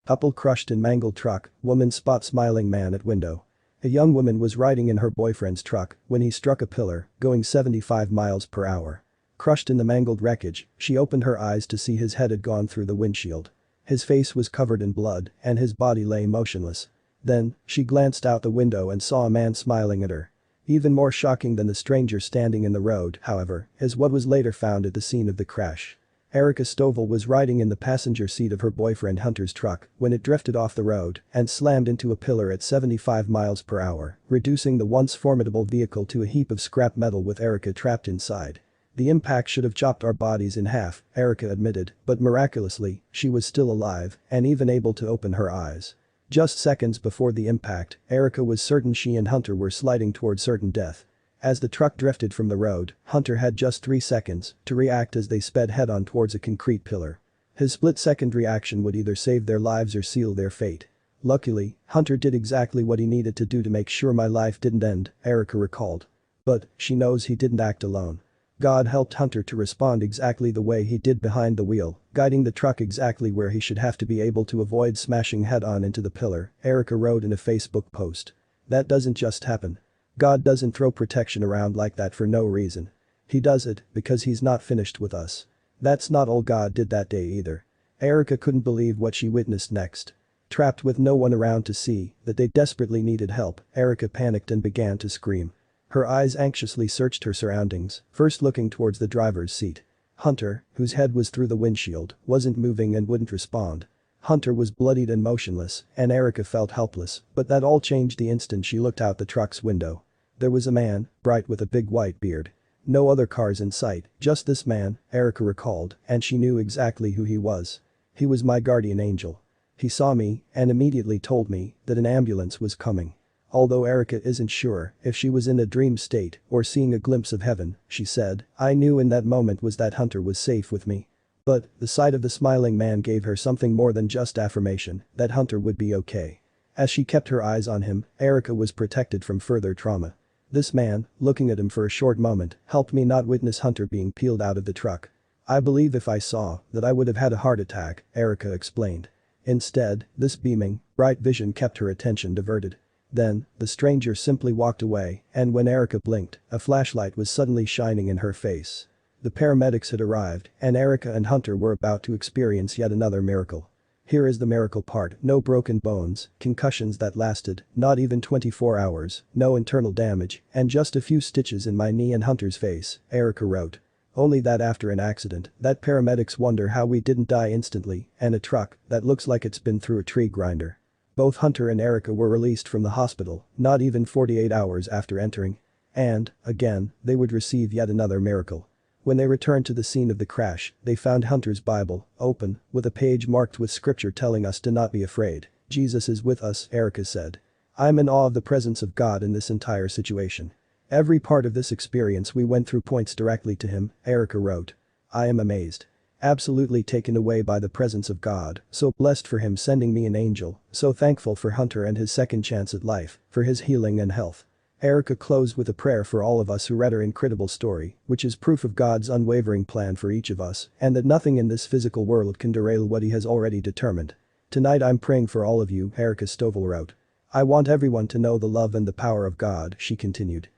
Couple crushed in mangled truck, woman spot smiling man at window. A young woman was riding in her boyfriend's truck when he struck a pillar, going 75 miles per hour. Crushed in the mangled wreckage, she opened her eyes to see his head had gone through the windshield. His face was covered in blood and his body lay motionless. Then, she glanced out the window and saw a man smiling at her. Even more shocking than the stranger standing in the road, however, is what was later found at the scene of the crash. Erica Stovall was riding in the passenger seat of her boyfriend Hunter's truck when it drifted off the road and slammed into a pillar at 75 miles per hour, reducing the once formidable vehicle to a heap of scrap metal with Erica trapped inside. The impact should have chopped our bodies in half, Erica admitted, but miraculously, she was still alive and even able to open her eyes. Just seconds before the impact, Erica was certain she and Hunter were sliding toward certain death. As the truck drifted from the road, Hunter had just 3 seconds to react as they sped head-on towards a concrete pillar. His split-second reaction would either save their lives or seal their fate. Luckily, Hunter did exactly what he needed to do to make sure my life didn't end, Erica recalled. But, she knows he didn't act alone. God helped Hunter to respond exactly the way he did behind the wheel, guiding the truck exactly where he should have to be able to avoid smashing head-on into the pillar, Erica wrote in a Facebook post. That doesn't just happen. God doesn't throw protection around like that for no reason. He does it because he's not finished with us. That's not all God did that day either. Erica couldn't believe what she witnessed next. Trapped with no one around to see that they desperately needed help, Erica panicked and began to scream. Her eyes anxiously searched her surroundings, first looking towards the driver's seat. Hunter, whose head was through the windshield, wasn't moving and wouldn't respond. Hunter was bloodied and motionless, and Erica felt helpless, but that all changed the instant she looked out the truck's window. There was a man, bright with a big white beard. No other cars in sight, just this man, Erica recalled, and she knew exactly who he was. He was my guardian angel. He saw me and immediately told me that an ambulance was coming. Although Erica isn't sure if she was in a dream state or seeing a glimpse of heaven, she said, I knew in that moment was that Hunter was safe with me. But, the sight of the smiling man gave her something more than just affirmation that Hunter would be okay. As she kept her eyes on him, Erica was protected from further trauma. This man, looking at him for a short moment, helped me not witness Hunter being peeled out of the truck. I believe if I saw that I would have had a heart attack, Erica explained. Instead, this beaming, bright vision kept her attention diverted. Then, the stranger simply walked away, and when Erica blinked, a flashlight was suddenly shining in her face. The paramedics had arrived, and Erica and Hunter were about to experience yet another miracle. Here is the miracle part: no broken bones, concussions that lasted not even 24 hours, no internal damage, and just a few stitches in my knee and Hunter's face, Erica wrote. Only that after an accident, that paramedics wonder how we didn't die instantly, and a truck that looks like it's been through a tree grinder. Both Hunter and Erica were released from the hospital, not even 48 hours after entering. And, again, they would receive yet another miracle. When they returned to the scene of the crash, they found Hunter's Bible, open, with a page marked with scripture telling us to not be afraid. Jesus is with us, Erica said. I'm in awe of the presence of God in this entire situation. Every part of this experience we went through points directly to him, Erica wrote. I am amazed. Absolutely taken away by the presence of God, so blessed for him sending me an angel, so thankful for Hunter and his second chance at life, for his healing and health. Erica closed with a prayer for all of us who read her incredible story, which is proof of God's unwavering plan for each of us, and that nothing in this physical world can derail what he has already determined. Tonight I'm praying for all of you, Erica Stovall wrote. I want everyone to know the love and the power of God, she continued.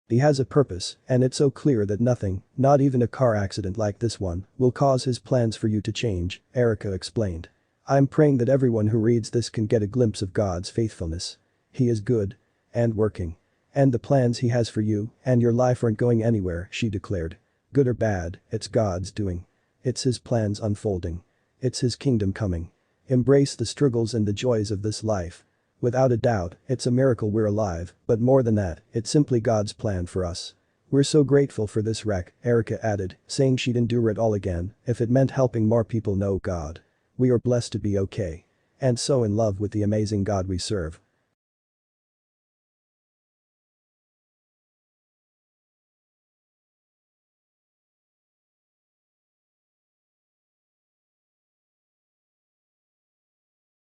He has a purpose, and it's so clear that nothing, not even a car accident like this one, will cause his plans for you to change, Erica explained. I'm praying that everyone who reads this can get a glimpse of God's faithfulness. He is good. And working. And the plans he has for you and your life aren't going anywhere, she declared. Good or bad, it's God's doing. It's his plans unfolding. It's his kingdom coming. Embrace the struggles and the joys of this life. Without a doubt, it's a miracle we're alive, but more than that, it's simply God's plan for us. We're so grateful for this wreck, Erica added, saying she'd endure it all again if it meant helping more people know God. We are blessed to be okay. And so in love with the amazing God we serve.